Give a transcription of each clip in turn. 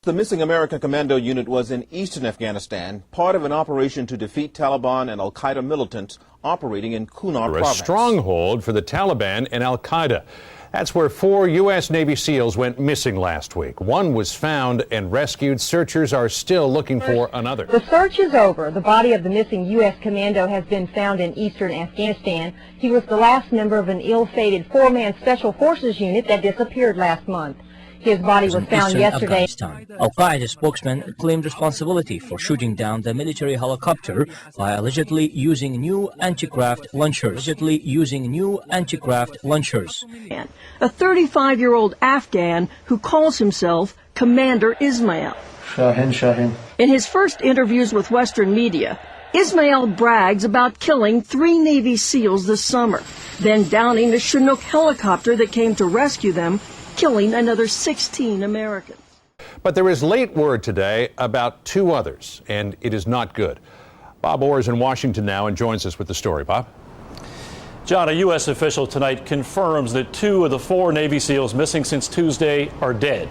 The missing American commando unit was in eastern Afghanistan, part of an operation to defeat Taliban and al-Qaeda militants operating in Kunar province. A stronghold for the Taliban and al-Qaeda. That's where 4 U.S. Navy SEALs went missing last week. One was found and rescued. Searchers are still looking for another. The search is over. The body of the missing U.S. commando has been found in eastern Afghanistan. He was the last member of an ill-fated 4-man special forces unit that disappeared last month. His body was found yesterday. Al-Qaeda spokesman claimed responsibility for shooting down the military helicopter by allegedly using new anti-craft launchers. A 35-year-old Afghan who calls himself Commander Ismail. In his first interviews with Western media, Ismail brags about killing 3 Navy SEALs this summer, then downing the Chinook helicopter that came to rescue them, killing another 16 Americans. But there is late word today about 2 others, and it is not good. Bob Orr is in Washington now and joins us with the story. Bob? John, a U.S. official tonight confirms that 2 of the 4 Navy SEALs missing since Tuesday are dead.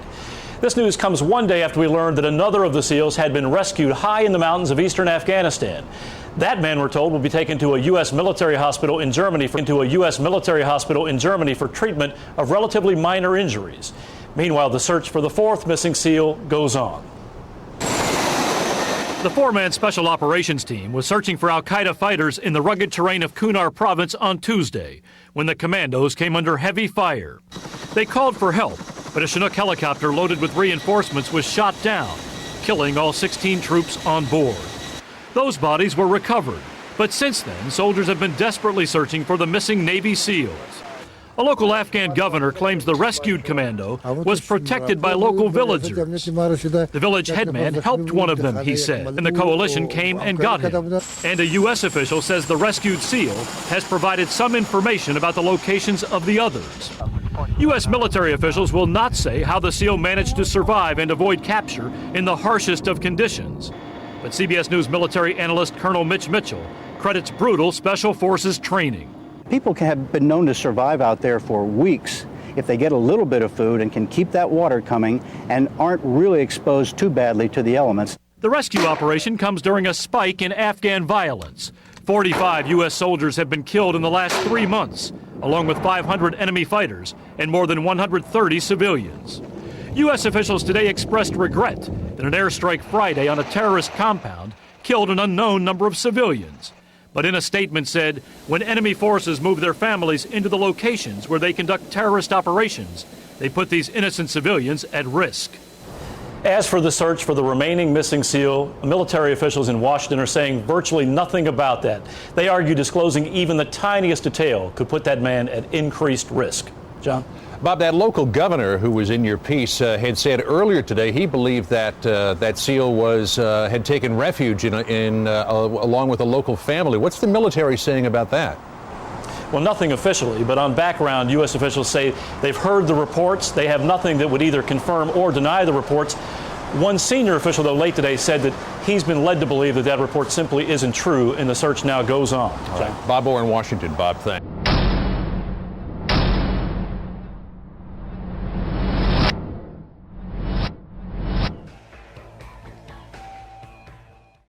This news comes one day after we learned that another of the SEALs had been rescued high in the mountains of eastern Afghanistan. That man, we're told, will be taken to a U.S. military hospital in Germany for treatment of relatively minor injuries. Meanwhile, the search for the 4th missing SEAL goes on. The 4-man Special Operations Team was searching for al-Qaeda fighters in the rugged terrain of Kunar province on Tuesday when the commandos came under heavy fire. They called for help, but a Chinook helicopter loaded with reinforcements was shot down, killing all 16 troops on board. Those bodies were recovered, but since then, soldiers have been desperately searching for the missing Navy SEALs. A local Afghan governor claims the rescued commando was protected by local villagers. The village headman helped one of them, he said, and the coalition came and got him. And a U.S. official says the rescued SEAL has provided some information about the locations of the others. U.S. military officials will not say how the SEAL managed to survive and avoid capture in the harshest of conditions. But CBS News military analyst Colonel Mitch Mitchell credits brutal Special Forces training. People have been known to survive out there for weeks if they get a little bit of food and can keep that water coming and aren't really exposed too badly to the elements. The rescue operation comes during a spike in Afghan violence. 45 U.S. soldiers have been killed in the last 3 months, along with 500 enemy fighters and more than 130 civilians. U.S. officials today expressed regret that an airstrike Friday on a terrorist compound killed an unknown number of civilians. But in a statement said, when enemy forces move their families into the locations where they conduct terrorist operations, they put these innocent civilians at risk. As for the search for the remaining missing SEAL, military officials in Washington are saying virtually nothing about that. They argue disclosing even the tiniest detail could put that man at increased risk. John? Bob, that local governor who was in your piece had said earlier today he believed that that SEAL had taken refuge along with a local family. What's the military saying about that? Well, nothing officially, but on background, U.S. officials say they've heard the reports. They have nothing that would either confirm or deny the reports. One senior official, though, late today said that he's been led to believe that that report simply isn't true, and the search now goes on. Right. Bob Orr in Washington. Bob, thanks.